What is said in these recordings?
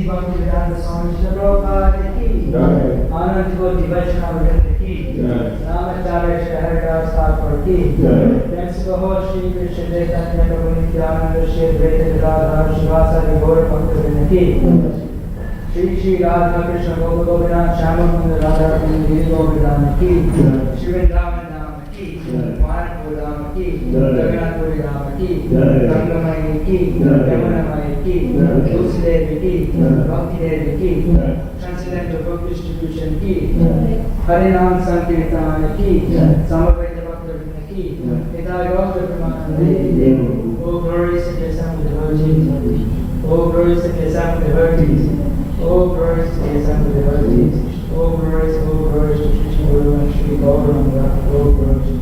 Bhaktivedanta Manor ki Anand Koti Vaishnava ki Namacharya Shahar Sthapar ki Thanks to the whole Shri Krishna Chaitanya Prabhu Nityananda Shri Advaita Gadadhar Shivasari Gaura Bhaktivedanta ki Shri Shri Radha Krishna Govinda Shyamal Kunda Radha Kunda Giri Govindana ki Shri Vrindavan Dham ki Manapur Dham ki Jagannath Dham ki Gangamai ki Yamunamai ki Tulsi ki Bhakti ki Transcendental Book Distribution ki Harinam Sankirtan ki Samaveta Bhaktivedanta ki Hidayat Bhaktivedanta. Oh glorious Sakyasam devotees, oh glorious Sakyasam devotees, oh glorious Sakyasam devotees, oh glorious Shri Shri Guru and Shri Gauranga, oh glorious Shri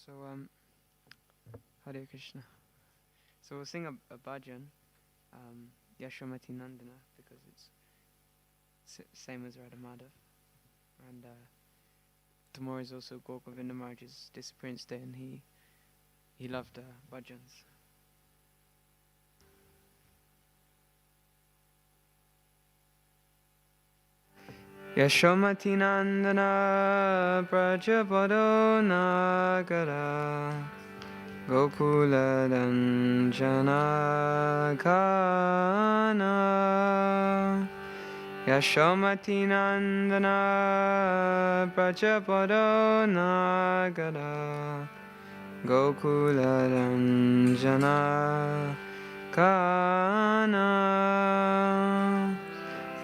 So, Hare Krishna. So we'll sing a bhajan, Yashomati Nandana, because it's same as Radha Madhav. And tomorrow is also Govinda Maharaj's disappearance day, and he loved bhajans. Yashomati Nandana Prajapado Nagara Gokula Danjana Kana Yashomati Nandana Prajapado Nagara Gokula Ranjana Kana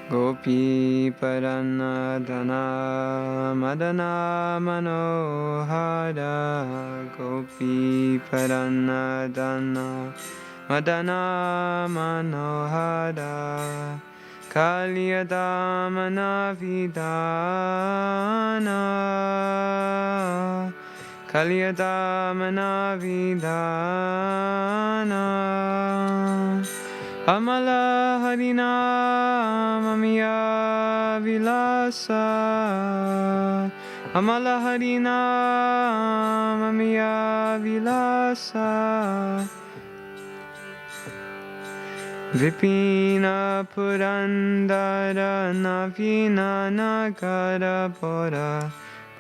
Gopi Paranadhana Madana Manohara Gopi Paranadhana Madana Manohara Kalyadamana Vidana Kalyadamana Vidana Amala Harina Mamiya Vilasa Amala Harina Mamiya Vilasa Vipina Purandara Navina Nagara Pora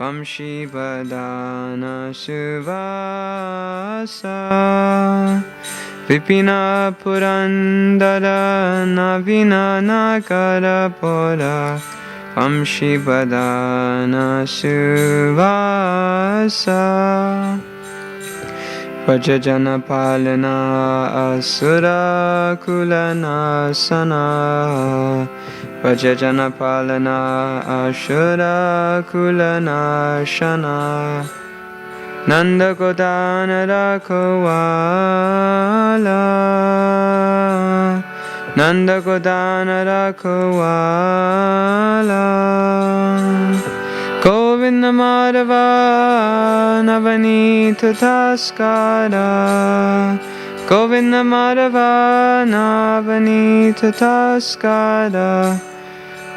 Vamshi Badana Suvasa Vipina Purandara Navina Nagara Pora Vamshi Badana Suvasa Vajajana Palana Asura Kulana Sana Vajajana Palana Ashura Kulana Shana Nanda Godana Rakawala Nanda Godana Rakawala Govinda Madhava Navanita Taskara Govinda Madhava Navanita Taskara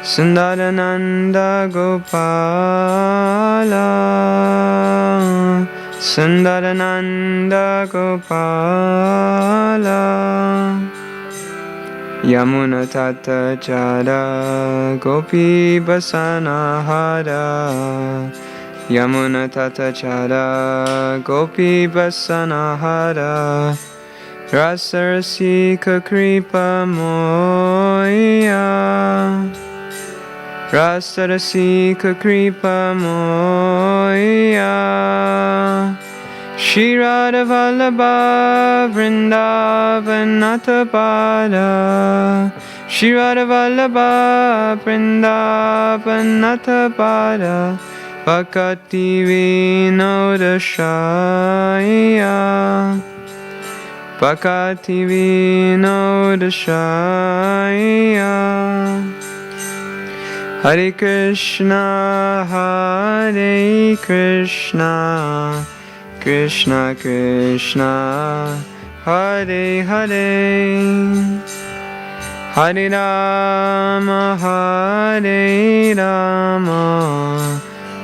Sundarananda Gopala Sundarananda Gopala Yamuna Tata Chara Gopi Basana Hara Yamuna Tata Chara Gopi Basana Hara Rasarasika Kripa Moya Rasarasika Kripa Moya Shri Radha Vallabha Vrindavanata Pada Shri Radha Vallabha Vrindavanata Pada Bhakti Vinoda Shaya Bhakti Vinoda Shaya Hare Krishna Hare Krishna Krishna Krishna Hare Hare Hare Rama Hare Rama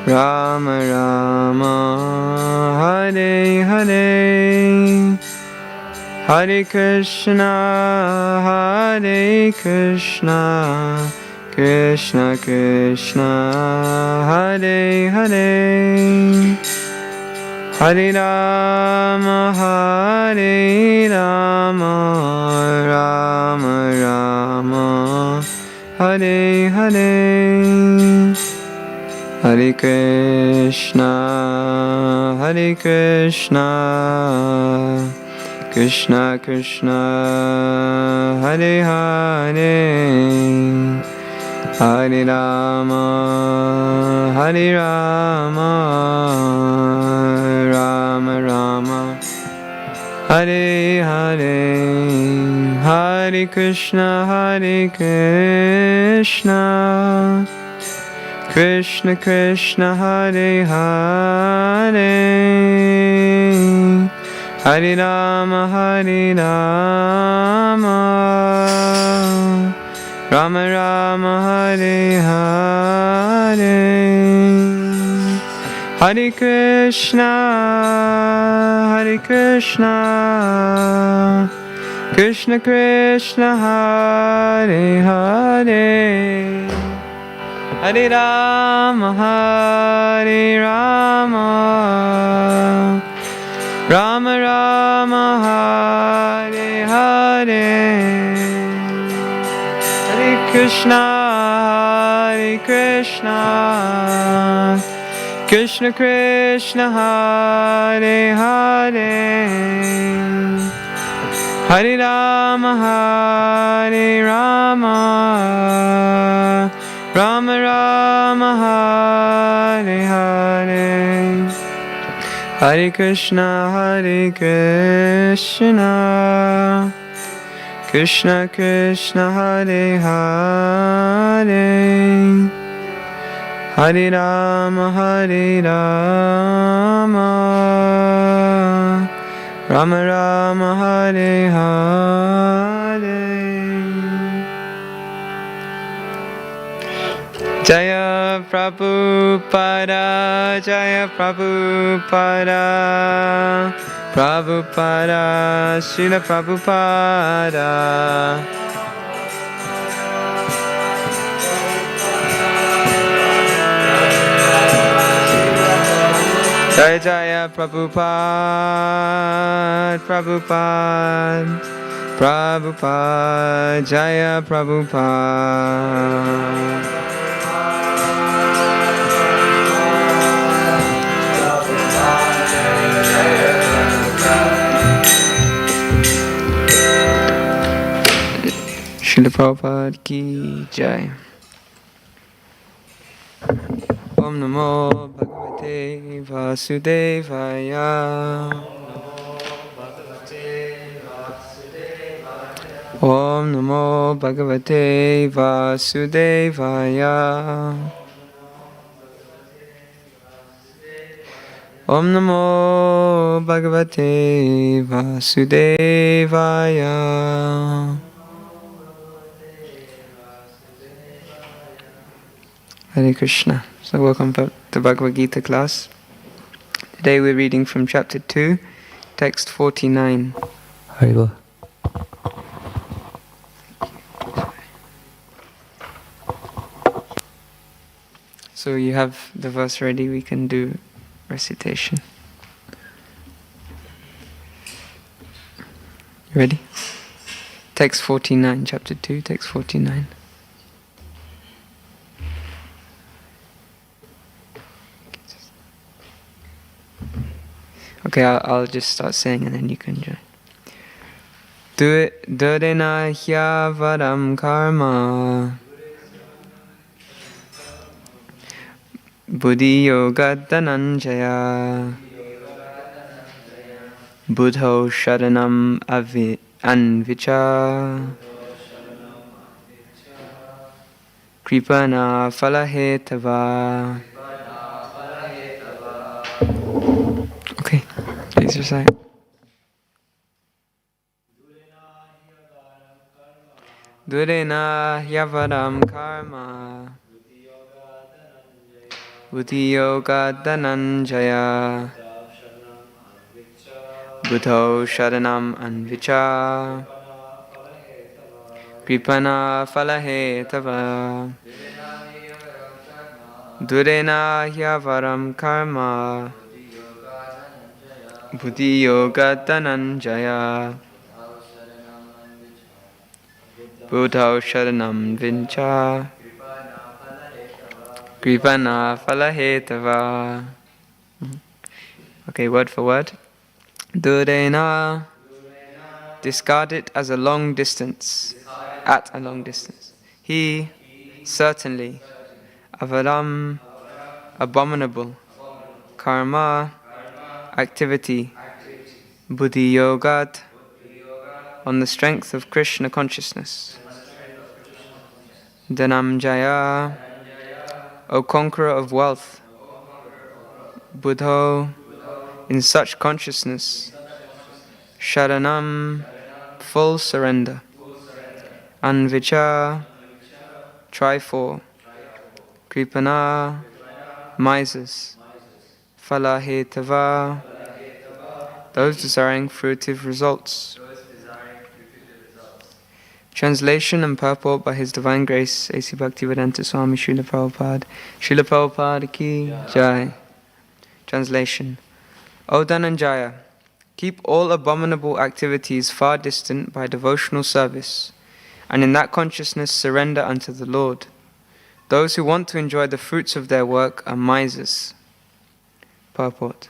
Rama Rama Hare Hare Hare Krishna Hare Krishna Krishna Krishna Hare Hare Hare Rama Hare Rama Rama Rama Hare Hare Hare Krishna Krishna Krishna Hare Hare Hare Rama Rama Rama Hare Hare Hare Krishna Krishna Krishna Hare Hare Hare Rama Rama Rama Hare Hare Hare Krishna Krishna Krishna Hare Hare Hare Rama Rama Rama Hare Hare Hare Krishna Krishna, Krishna Krishna Hare Hare, Hare Rama Hare Rama, Rama Rama Hare Hare, Hare Krishna Krishna Krishna Hare Hare, Hare Rama Rama Rama Hare Hare. Jaya Prabhupada, Jaya Prabhupada, Prabhupada, Srila Prabhupada. Jaya Jaya Prabhupada, Prabhupada, Prabhupada, Jaya Prabhupada. Srila Prabhupada ki jai. Om Namo Bhagavate Vasudevaya. Om Namo Bhagavate Vasudevaya. Om Namo Bhagavate Vasudevaya. Hare Krishna. So welcome back to Bhagavad Gita class. Today we're reading from chapter 2, text 49. Haribo. So you have the verse ready, we can do recitation. You ready? Text 49, chapter 2, text 49. Okay, I'll just start saying and then you can join. Durena hyavaram karma Buddhi yoga dhananjaya Buddho sharanam anvicha Kripana falahetava. Okay, please recite. Durena hyavaram karma Buddhi yoga dhananjaya Buddho sharanam anvicha Kripana falahetava. Durena hyavaram karma Buddhi yoga dhananjaya Buddho sharanam vincha Kripana falahetava. Okay, word for word. Durena, discard it as a long distance, at a long distance. He, certainly. Avaram, abominable. Karma, activity. Buddhi yogat, on the strength of Krishna consciousness. Dhananjaya, O conqueror of wealth. Buddho, in such consciousness. Sharanam, full surrender. Anvicha, try for. Kripana, misers. Falahetava, those desiring fruitive results. Translation and purport by His Divine Grace, A.C. Bhaktivedanta Swami Srila Prabhupada. Srila Prabhupada ki jai. Translation. O Dhananjaya, keep all abominable activities far distant by devotional service, and in that consciousness surrender unto the Lord. Those who want to enjoy the fruits of their work are misers. Purport.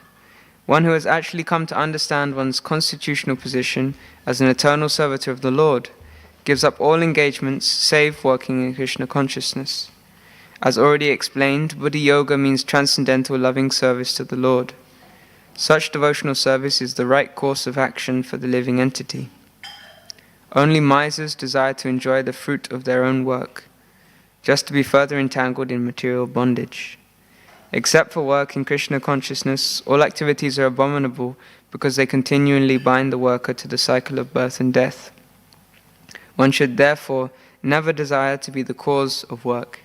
One who has actually come to understand one's constitutional position as an eternal servitor of the Lord gives up all engagements save working in Krishna consciousness. As already explained, Buddha Yoga means transcendental loving service to the Lord. Such devotional service is the right course of action for the living entity. Only misers desire to enjoy the fruit of their own work, just to be further entangled in material bondage. Except for work in Krishna consciousness, all activities are abominable because they continually bind the worker to the cycle of birth and death. One should therefore never desire to be the cause of work.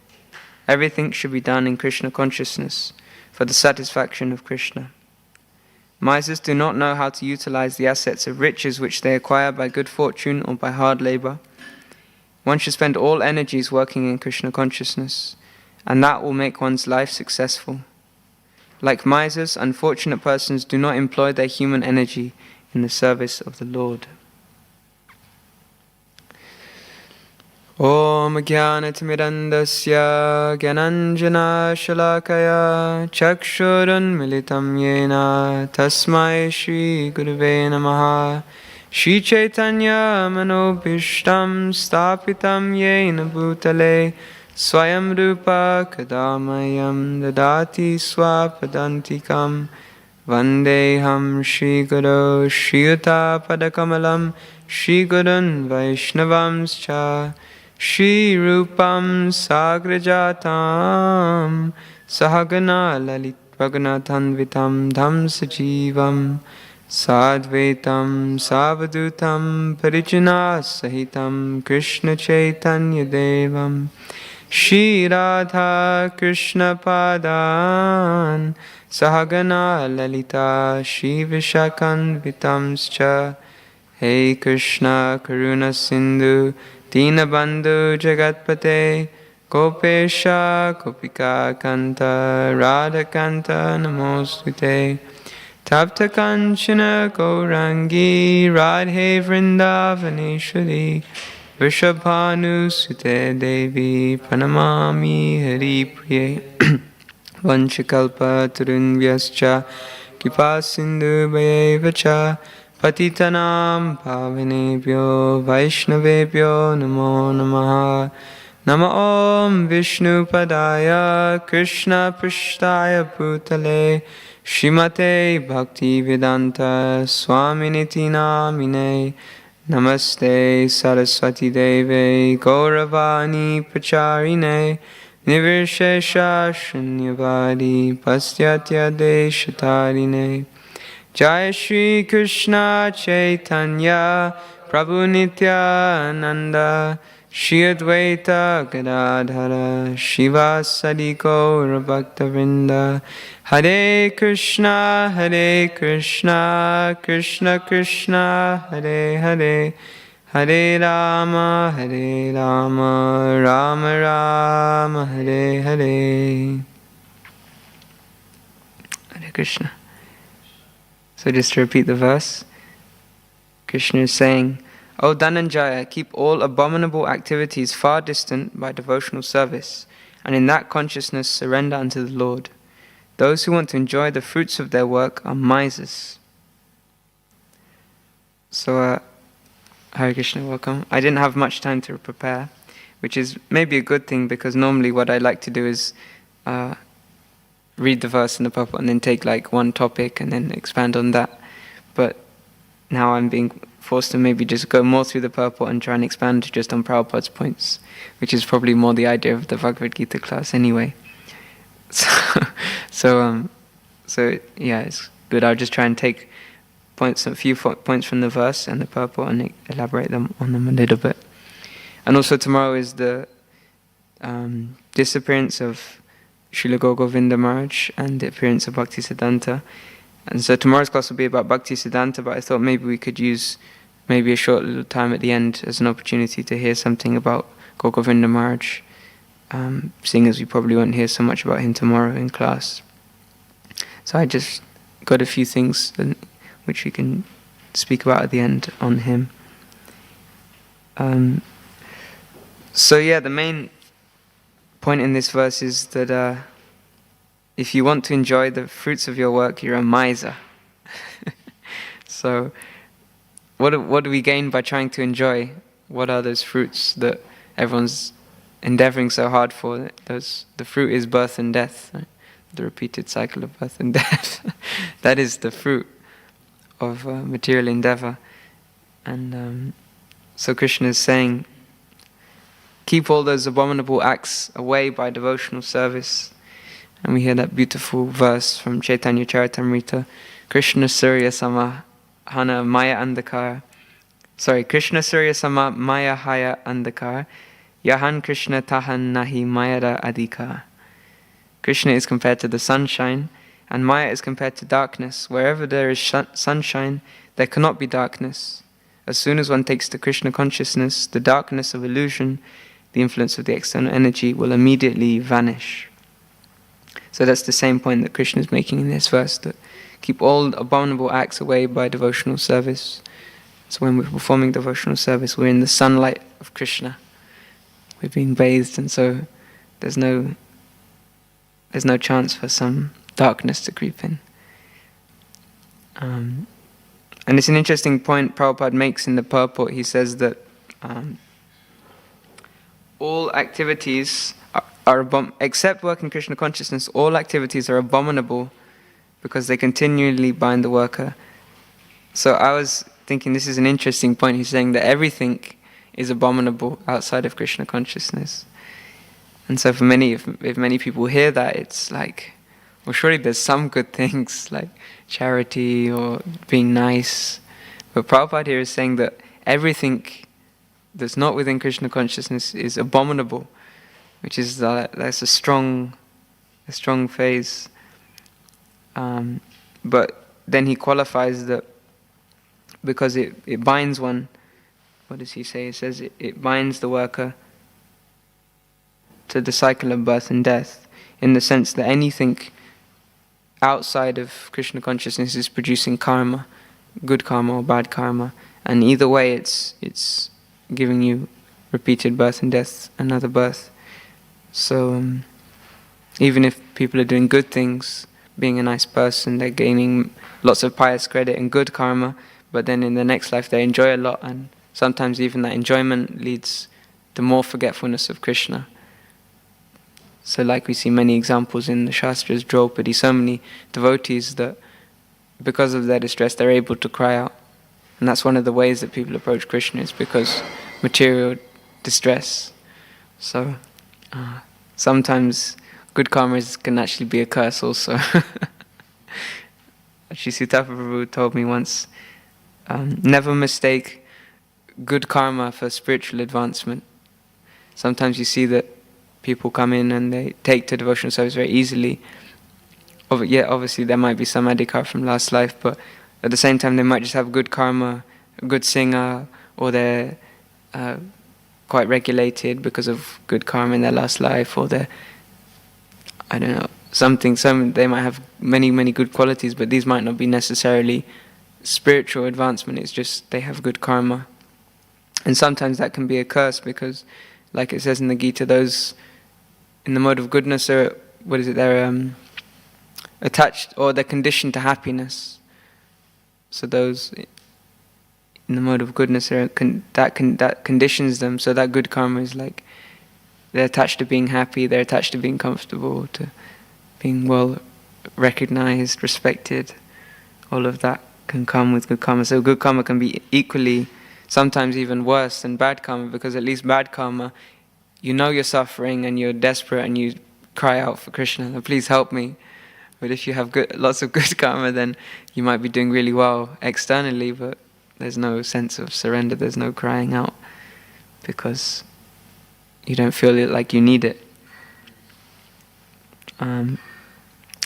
Everything should be done in Krishna consciousness for the satisfaction of Krishna. Misers do not know how to utilize the assets of riches which they acquire by good fortune or by hard labor. One should spend all energies working in Krishna consciousness, and that will make one's life successful. Like misers, unfortunate persons do not employ their human energy in the service of the Lord. Om Jnanatimirandasya Gyananjana Shalakaya Chakshurun Militam Yena Tasmai Shri Gurave Namaha Shri Chaitanya Manobhishtam Stapitam Yena Bhutale Swayam Rupa Kadamayam Dadati Swapadantikam Vandeham Shri Guru Shri Yuta Padakamalam Shri Gurun Vaishnavamscha Shri Rupam Sagrajatam Sahagana Lalit Bhaganatanvitam Dham Sajivam Sadvaitam Savadutam Parijana Sahitam Krishna Chaitanya Devam Shri Radha Krishna Padan Sahagana Lalita Shri Vishakanvitamscha Hey Krishna Karuna Sindhu Dinabandhu Jagatpate Gopesha Gopika Kanta Radha Kanta Namostute Tapta Kanchana Gaurangi Radhe Vrindavaneshwari Vrishabhanu Sute Devi Pranamami Hari Priye Vanchakalpa Tarunvyascha Kipa Sindhu Bhayevacha Patitanam Pavanebhyo Vaishnavebhyo Namo Namaha Nama Om Vishnu Padaya Krishna Prishtaya Bhutale Shrimate Bhaktivedanta Swaminiti Namine Namaste Saraswati Deve Gauravani Pacharine Nirvishesha Shunyavadi Pastyatya Deshatarine Jai Shri Krishna Chaitanya Prabhu Nityananda Shri Advaita Gadadhara Shiva Sadi Gaura Bhaktavrinda Hare Krishna Krishna Krishna Hare Hare Hare Rama Rama Rama Hare Hare. Hare Krishna. So just to repeat the verse, Krishna is saying, O Dhananjaya, keep all abominable activities far distant by devotional service, and in that consciousness surrender unto the Lord. Those who want to enjoy the fruits of their work are misers. So, Hare Krishna, welcome. I didn't have much time to prepare, which is maybe a good thing, because normally what I like to do is read the verse in the purport and then take like one topic and then expand on that. But now I'm being forced to maybe just go more through the purport and try and expand just on Prabhupada's points, which is probably more the idea of the Bhagavad Gita class anyway. So yeah, it's good. I'll just try and take a few points from the verse and the purport and elaborate on them a little bit. And also tomorrow is the disappearance of Srila Govinda Maharaj and the appearance of Bhaktisiddhanta. And so tomorrow's class will be about Bhaktisiddhanta, but I thought maybe we could use maybe a short little time at the end as an opportunity to hear something about Govinda Maharaj, seeing as we probably won't hear so much about him tomorrow in class. So I just got a few things which we can speak about at the end on him. So yeah, the main point in this verse is that if you want to enjoy the fruits of your work, you're a miser. So, what do we gain by trying to enjoy? What are those fruits that everyone's endeavoring so hard for? The fruit is birth and death, right? The repeated cycle of birth and death. That is the fruit of material endeavor. And so Krishna is saying, keep all those abominable acts away by devotional service. And we hear that beautiful verse from Chaitanya Charitamrita, Krishna Surya Samahana Maya Andakara. Krishna Surya Sama Maya Haya Andakara, Yahan Krishna Tahan Nahi Mayada Adhikar. Krishna is compared to the sunshine, and Maya is compared to darkness. Wherever there is sunshine, there cannot be darkness. As soon as one takes to Krishna consciousness, the darkness of illusion, the influence of the external energy, will immediately vanish. So that's the same point that Krishna is making in this verse, that keep all abominable acts away by devotional service. So when we're performing devotional service, we're in the sunlight of Krishna. We're being bathed, and so there's no chance for some darkness to creep in. And it's an interesting point Prabhupada makes in the purport. He says that all activities except work in Krishna consciousness, all activities are abominable because they continually bind the worker. So I was thinking this is an interesting point. He's saying that everything is abominable outside of Krishna consciousness. And so for many, if many people hear that, it's like, well, surely there's some good things like charity or being nice. But Prabhupada here is saying that everything that's not within Krishna consciousness is abominable, which is that's a strong phase. But then he qualifies that because it binds one. What does he say? He says it binds the worker to the cycle of birth and death, in the sense that anything outside of Krishna consciousness is producing karma, good karma or bad karma, and either way it's giving you repeated birth and death, another birth. So even if people are doing good things, being a nice person, they're gaining lots of pious credit and good karma, but then in the next life they enjoy a lot, and sometimes even that enjoyment leads to more forgetfulness of Krishna. So like we see many examples in the Shastras, Draupadi, so many devotees that because of their distress they're able to cry out. And that's one of the ways that people approach Krishna, is because material distress. So sometimes good karma can actually be a curse also. Actually, Sutapa Prabhu told me once, never mistake good karma for spiritual advancement. Sometimes you see that people come in and they take to devotional service very easily. Obviously there might be some adhikar from last life, but at the same time they might just have good karma, a good singer, or they're quite regulated because of good karma in their last life, or they're, I don't know, they might have many good qualities, but these might not be necessarily spiritual advancement. It's just they have good karma. And sometimes that can be a curse, because like it says in the Gita, those in the mode of goodness are, they're attached, or they're conditioned to happiness. So those in the mode of goodness are that conditions them, so that good karma is like they're attached to being happy, they're attached to being comfortable, to being well recognized, respected. All of that can come with good karma. So good karma can be equally, sometimes even worse than bad karma, because at least bad karma, you know you're suffering and you're desperate and you cry out for Krishna, please help me. But if you have lots of good karma, then you might be doing really well externally, but there's no sense of surrender, there's no crying out, because you don't feel it like you need it.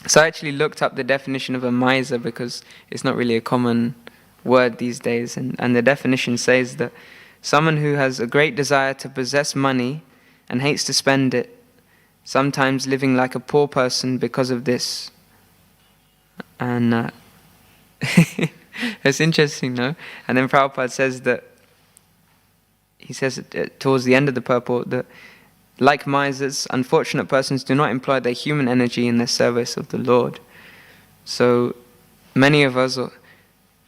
So I actually looked up the definition of a miser, because it's not really a common word these days, and the definition says that someone who has a great desire to possess money and hates to spend it, sometimes living like a poor person because of this. And it's interesting, no? And then Prabhupada says that, he says towards the end of the purport that Like misers, unfortunate persons do not employ their human energy in the service of the Lord. So many of us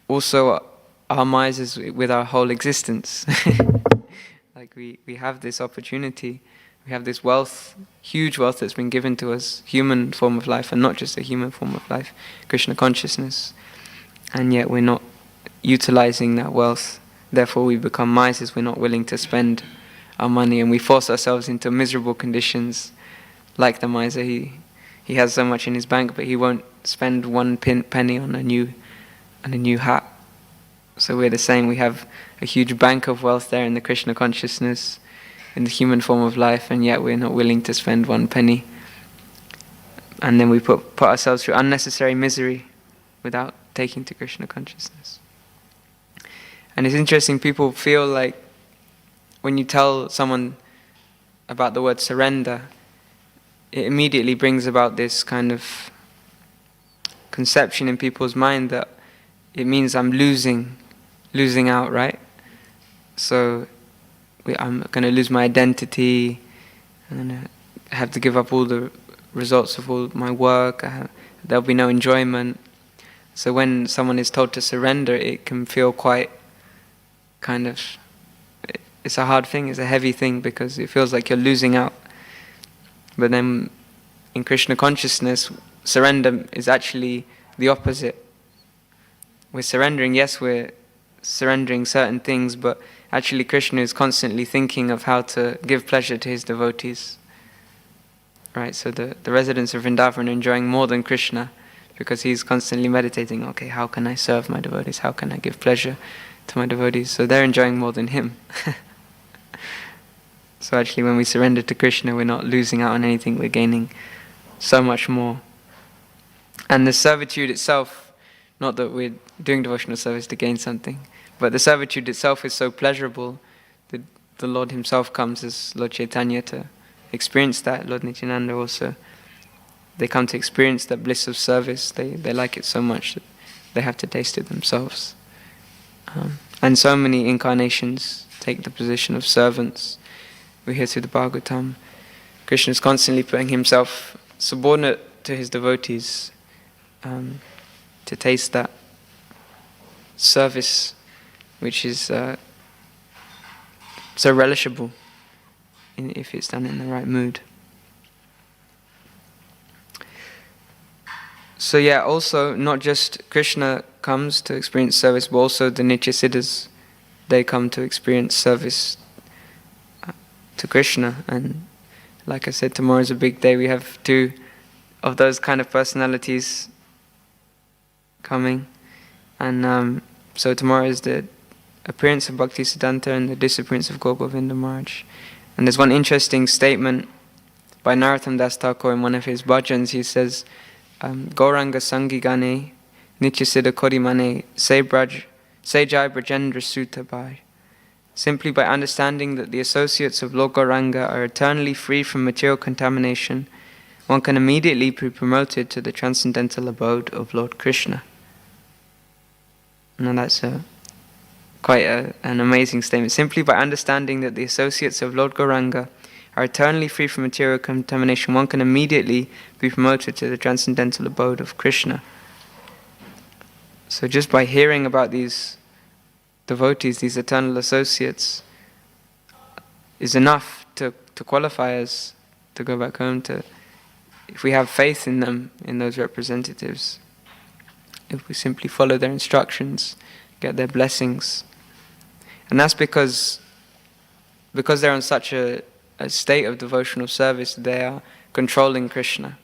also are misers with our whole existence. Like we have this opportunity, we have this wealth, huge wealth that's been given to us, human form of life, and not just a human form of life, Krishna consciousness. And yet we're not utilizing that wealth. Therefore we become misers, we're not willing to spend our money, and we force ourselves into miserable conditions. Like the miser, he has so much in his bank, but he won't spend one penny on a new hat. So we're the same. We have a huge bank of wealth there in the Krishna consciousness, in the human form of life, and yet we're not willing to spend one penny. And then we put ourselves through unnecessary misery without taking to Krishna consciousness. And it's interesting, people feel like when you tell someone about the word surrender, it immediately brings about this kind of conception in people's mind that it means I'm losing out, right? So I'm going to lose my identity, I'm going to have to give up all the results of all my work, there'll be no enjoyment. So when someone is told to surrender, it can feel quite kind of, it's a hard thing, it's a heavy thing, because it feels like you're losing out. But then in Krishna consciousness, surrender is actually the opposite. We're surrendering, yes, we're surrendering certain things, but actually Krishna is constantly thinking of how to give pleasure to his devotees. Right, so the residents of Vrindavan are enjoying more than Krishna, because he's constantly meditating, okay, how can I serve my devotees? How can I give pleasure to my devotees? So they're enjoying more than him. So actually when we surrender to Krishna, we're not losing out on anything, we're gaining so much more. And the servitude itself, not that we're doing devotional service to gain something, but the servitude itself is so pleasurable that the Lord himself comes as Lord Chaitanya to experience that. Lord Nityananda also, they come to experience that bliss of service. They like it so much that they have to taste it themselves. And so many incarnations take the position of servants. We hear through the Bhagavatam, Krishna is constantly putting himself subordinate to his devotees to taste that service which is so relishable if it's done in the right mood. So yeah, also not just Krishna comes to experience service, but also the Nitya Siddhas, they come to experience service to Krishna. And like I said, tomorrow is a big day. We have two of those kind of personalities coming. And so tomorrow is the appearance of Bhaktisiddhanta and the disappearance of Gaur Govinda Maharaj. And there's one interesting statement by Narottam Das Thakur in one of his bhajans. He says, Gauranga Sangigane Nitya Siddha Korimane Se Jai Brajendra Sutta Bhai. Simply by understanding that the associates of Lord Gauranga are eternally free from material contamination, one can immediately be promoted to the transcendental abode of Lord Krishna. Now that's quite an amazing statement. Simply by understanding that the associates of Lord Gauranga are eternally free from material contamination, one can immediately be promoted to the transcendental abode of Krishna. So just by hearing about these devotees, these eternal associates, is enough to qualify us to go back home, if we have faith in them, in those representatives, if we simply follow their instructions, get their blessings. And that's because they're on such a state of devotional service, they are controlling Krishna.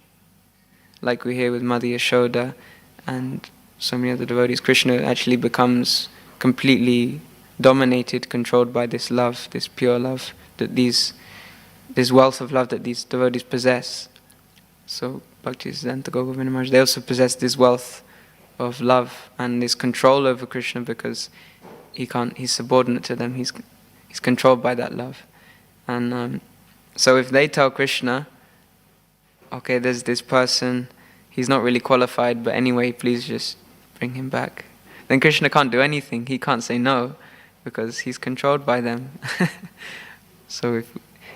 Like we hear with Mother Yashoda and so many other devotees, Krishna actually becomes completely dominated, controlled by this love, this pure love, this wealth of love that these devotees possess. So Bhaktisiddhanta Gaur Govinda Maharaj, they also possess this wealth of love and this control over Krishna, because he's subordinate to them, he's controlled by that love. And so if they tell Krishna, okay, there's this person, he's not really qualified, but anyway, please just bring him back, then Krishna can't do anything, he can't say no, because he's controlled by them. So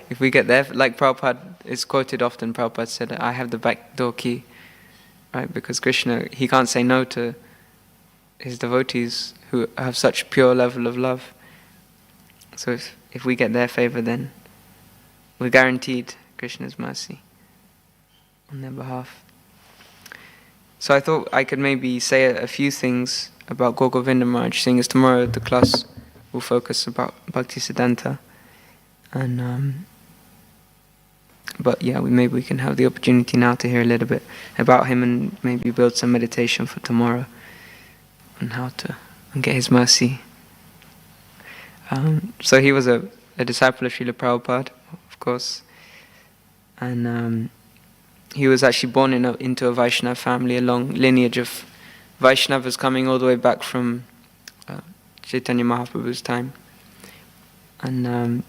if we get there, like Prabhupada is quoted often, Prabhupada said, I have the back door key, right? Because Krishna, he can't say no to his devotees who have such pure level of love. So if we get their favor, then we're guaranteed Krishna's mercy on their behalf. So I thought I could maybe say a few things about Bhaktivedanta Manor, seeing as tomorrow the class will focus about Bhaktisiddhanta. And but yeah, maybe we can have the opportunity now to hear a little bit about him and maybe build some meditation for tomorrow on how to get his mercy. So he was a disciple of Srila Prabhupada, of course, and he was actually born into a Vaishnava family, a long lineage of Vaishnavas coming all the way back from Chaitanya Mahaprabhu's time. And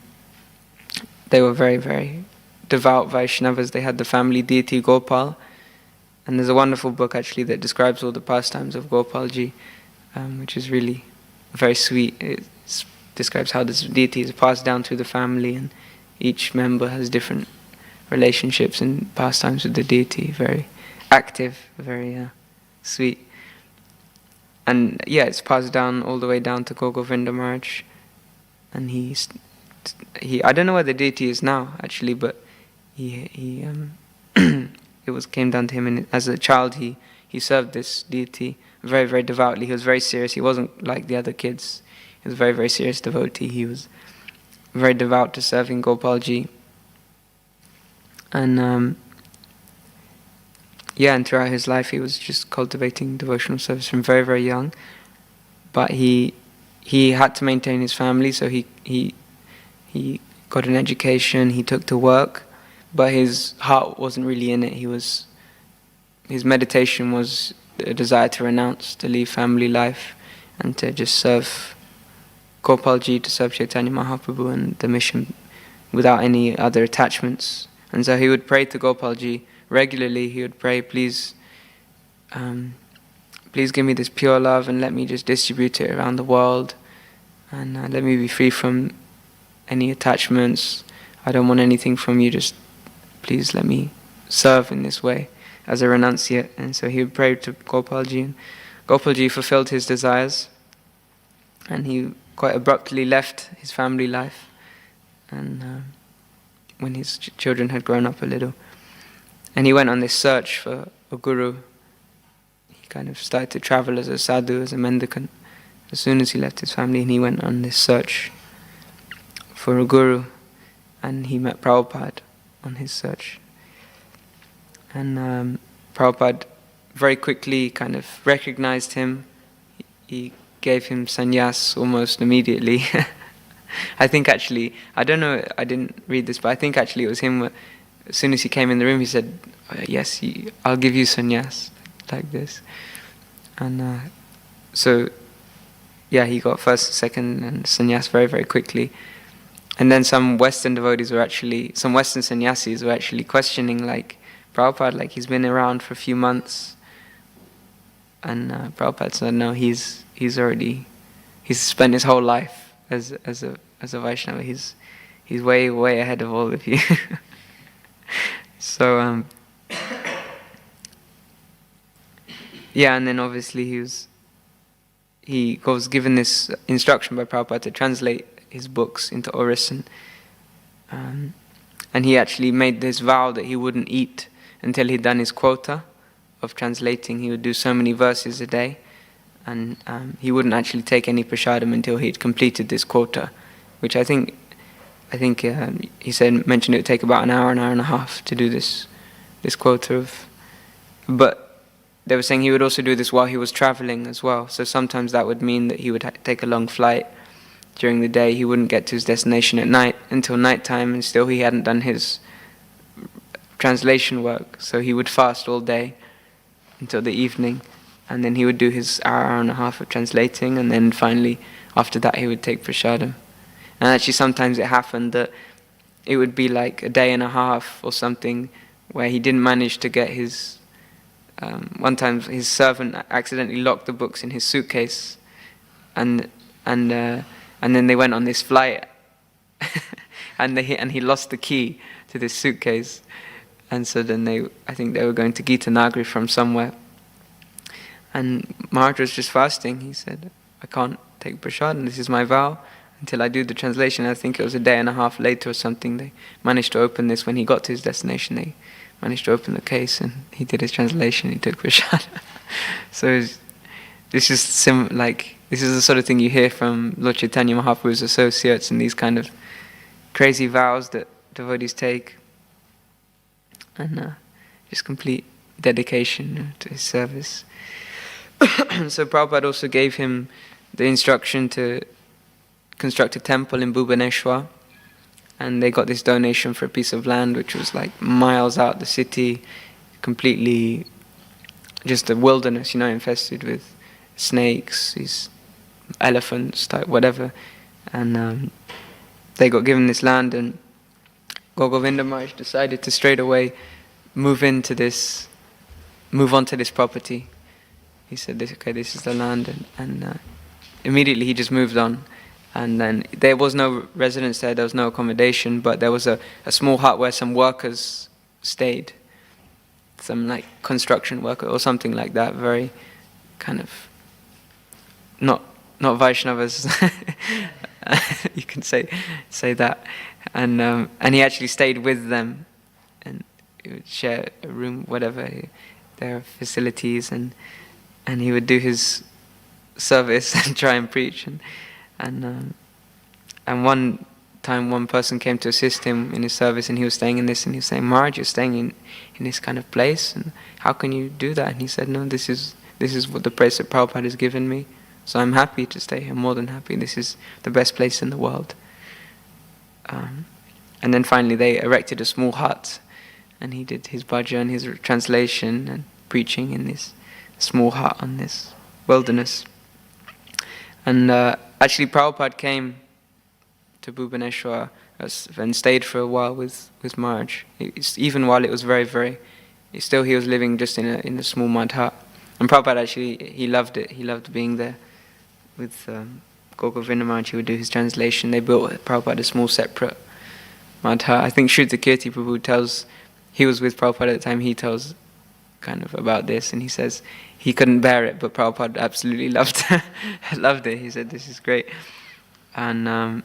they were very, very devout Vaishnavas. They had the family deity Gopal. And there's a wonderful book actually that describes all the pastimes of Gopalji, which is really very sweet. It describes how this deity is passed down through the family, and each member has different relationships and pastimes with the deity. Very active, very sweet. And yeah, it's passed down all the way down to Bhaktivedanta Maharaj. And he I don't know where the deity is now actually, but he it came down to him, and as a child he served this deity very, very devoutly. He was very serious. He wasn't like the other kids. He was a very, very serious devotee. He was very devout to serving Gopalji. And and throughout his life he was just cultivating devotional service from very, very young. But he had to maintain his family, so he got an education, he took to work, but his heart wasn't really in it. His meditation was a desire to renounce, to leave family life, and to just serve Gopalji, to serve Chaitanya Mahaprabhu and the mission without any other attachments. And so he would pray to Gopalji regularly. He would pray, please give me this pure love and let me just distribute it around the world, and let me be free from any attachments. I don't want anything from you, just please let me serve in this way as a renunciate. And so he would pray to Gopalji, and Gopalji fulfilled his desires, and he quite abruptly left his family life, and when his children had grown up a little, and he went on this search for a guru. He kind of started to travel as a sadhu, as a mendicant, as soon as he left his family, and he went on this search for a guru, and he met Prabhupada on his search. And Prabhupada very quickly kind of recognized him. He gave him sannyas almost immediately. I think actually, I don't know, I didn't read this, but I think actually it was him. As soon as he came in the room, he said, yes, I'll give you sannyas, like this. And so, yeah, he got first, second, and sannyas very, very quickly. And then some Western sannyasis were actually questioning, like, Prabhupada, like, he's been around for a few months. And Prabhupada said, no, he's spent his whole life as a Vaishnava. He's way, way ahead of all of you. So, yeah, and then obviously he was given this instruction by Prabhupada to translate his books into Orisen. And he actually made this vow that he wouldn't eat until he'd done his quota of translating. He would do so many verses a day, and he wouldn't actually take any prasadam until he'd completed this quota, which I think he mentioned it would take about an hour and a half to do this quota of. But they were saying he would also do this while he was traveling as well. So sometimes that would mean that he would take a long flight during the day. He wouldn't get to his destination at night until nighttime, and still he hadn't done his translation work. So he would fast all day until the evening, and then he would do his hour and a half of translating, and then finally after that he would take prasadam. And actually sometimes it happened that it would be like a day and a half or something where he didn't manage to get his one time his servant accidentally locked the books in his suitcase, and then they went on this flight and he lost the key to this suitcase, and so then I think they were going to Gita Nagari from somewhere, and Maharaj was just fasting. He said, I can't take prasad, and this is my vow until I do the translation. I think it was a day and a half later or something, they managed to open this. When he got to his destination, they managed to open the case, and he did his translation, he took prasad. So this is this is the sort of thing you hear from Lord Chaitanya Mahaprabhu's associates, and these kind of crazy vows that devotees take, and just complete dedication to his service. So Prabhupada also gave him the instruction to construct a temple in Bhubaneswar, and they got this donation for a piece of land which was like miles out the city, completely just a wilderness, infested with snakes, these elephants, type whatever, and they got given this land, and Gogovinda Maharaj decided to straight away move onto this property. He said, this is the land, and immediately he just moved on. And then there was no residence there was no accommodation, but there was a small hut where some workers stayed, some like construction worker or something like that, very kind of not Vaishnavas, you can say that, and he actually stayed with them, and he would share a room, whatever, their facilities, and he would do his service and try and preach, and one time one person came to assist him in his service, and he was staying in this, and he was saying, Maharaj, you're staying in this kind of place, and how can you do that? And he said, no, this is what the place that Prabhupada has given me, so I'm happy to stay here, more than happy. This is the best place in the world. And then finally they erected a small hut, and he did his bhajan, his translation and preaching in this small hut on this wilderness. And actually Prabhupada came to Bhubaneswar and stayed for a while with Maharaj. Even while it was very, very, still he was living just in a small mud hut. And Prabhupada actually, he loved it. He loved being there with Gogovinda Maharaj. He would do his translation. They built Prabhupada a small separate mud hut. I think Shrita Kirti Prabhu tells, he was with Prabhupada at the time, he tells kind of about this, and he says he couldn't bear it, but Prabhupada absolutely loved it. He said, this is great. And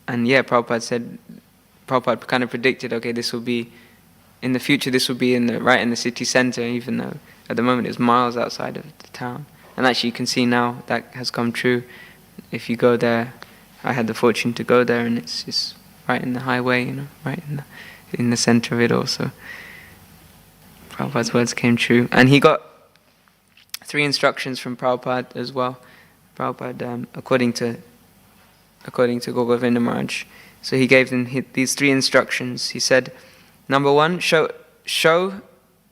yeah, Prabhupada kind of predicted, okay, this will be, in the future this will be right in the city center, even though at the moment it's miles outside of the town. And actually you can see now that has come true. If you go there, I had the fortune to go there, and it's just right in the highway, right in the center of it also. Prabhupada's words came true. And he got 3 instructions from Prabhupada as well. Prabhupada, according to Gogovinda Maharaj. So he gave them these 3 instructions. He said, number 1, show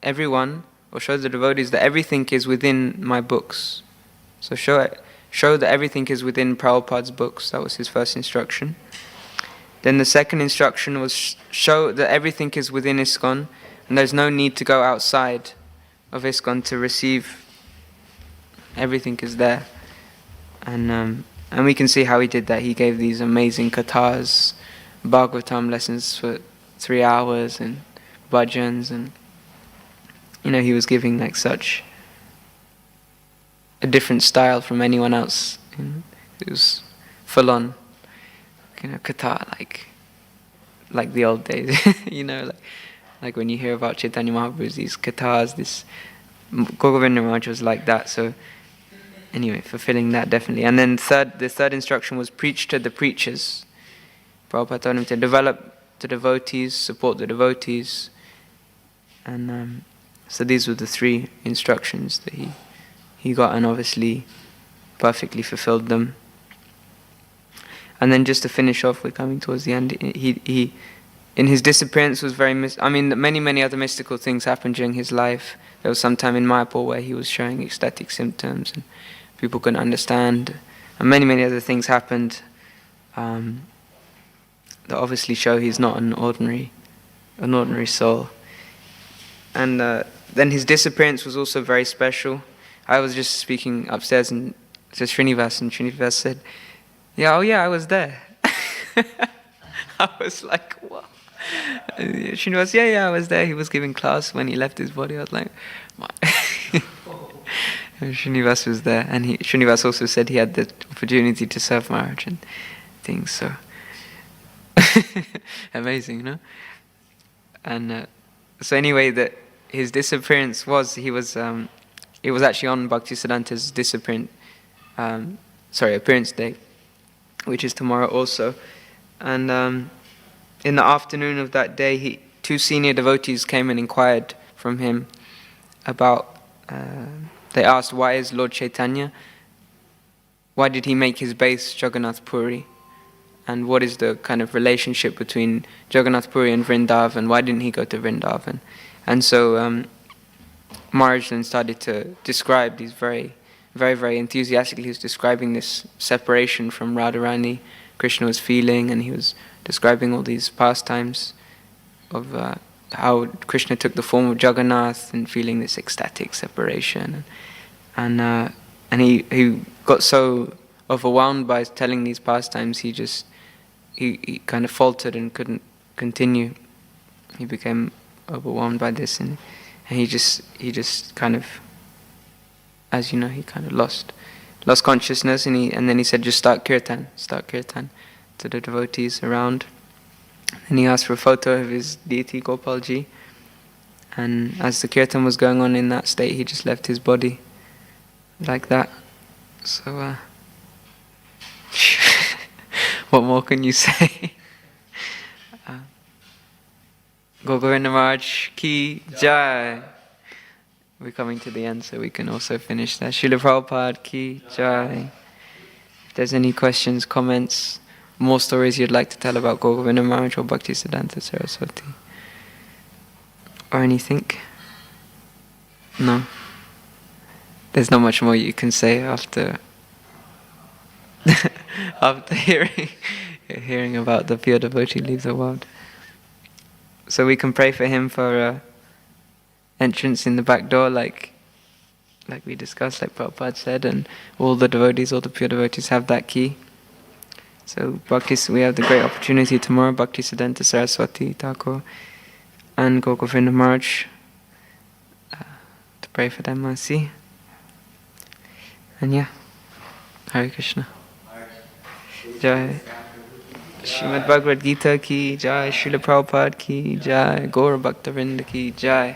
everyone, or show the devotees, that everything is within my books. So show that everything is within Prabhupada's books. That was his first instruction. Then the second instruction was show that everything is within ISKCON, and there's no need to go outside of ISKCON to receive. Everything is there. And we can see how he did that. He gave these amazing kathas, Bhagavatam lessons for 3 hours, and bhajans, and he was giving like such a different style from anyone else. It was full on, katha, like the old days, like when you hear about Chaitanya Mahaprabhu, these kathas, this Gogovinda Maharaj was like that. So anyway, fulfilling that definitely. And then the third instruction was preach to the preachers. Prabhupada told him to develop the devotees, support the devotees, and so these were the 3 instructions that he got, and obviously perfectly fulfilled them. And then just to finish off, we're coming towards the end. He in his disappearance was very many other mystical things happened during his life. There was some time in Mayapur where he was showing ecstatic symptoms and people couldn't understand, and many other things happened that obviously show he's not an ordinary soul. And then his disappearance was also very special. I was just speaking upstairs and to Srinivas, and Srinivas said, I was there. I was like, what? Srinivas, yeah, I was there. He was giving class when he left his body. I was like, what? And Srinivas was there, and Srinivas also said he had the opportunity to serve Maharaj and things. So amazing, no? And so anyway, his disappearance was it was actually on Bhaktisiddhanta's appearance day, which is tomorrow also. And in the afternoon of that day, two senior devotees came and inquired from him about. They asked, why is Lord Chaitanya? Why did he make his base Jagannath Puri? And what is the kind of relationship between Jagannath Puri and Vrindavan? Why didn't he go to Vrindavan? And so Maharaj then started to describe these very, very, very enthusiastically. He was describing this separation from Radharani. Krishna was feeling, and he was describing all these pastimes of how Krishna took the form of Jagannath and feeling this ecstatic separation. And he got so overwhelmed by telling these pastimes, he kind of faltered and couldn't continue. He became overwhelmed by this, and he just kind of, as you know, he kind of lost consciousness, and then he said, just start kirtan to the devotees around. And he asked for a photo of his deity Gopalji, and as the kirtan was going on in that state, he just left his body like that. So what more can you say? Govinda Maharaj ki jai. We're coming to the end, so we can also finish that. Srila Prabhupada ki jai. If there's any questions, comments, more stories you'd like to tell about Govinda Maharaj or Bhaktisiddhanta Saraswati, or anything? No? There's not much more you can say after after hearing about the pure devotee leave the world. So we can pray for him for entrance in the back door, like we discussed, like Prabhupada said, and all the pure devotees have that key. So we have the great opportunity tomorrow, Bhaktisiddhanta Saraswati Thakur and Govinda Maharaj, to pray for them, mercy. And yeah, Hare Krishna. Jai. Srimad Bhagavad Gita ki jai, Srila Prabhupada ki jai, Gaura Bhaktavinda ki jai.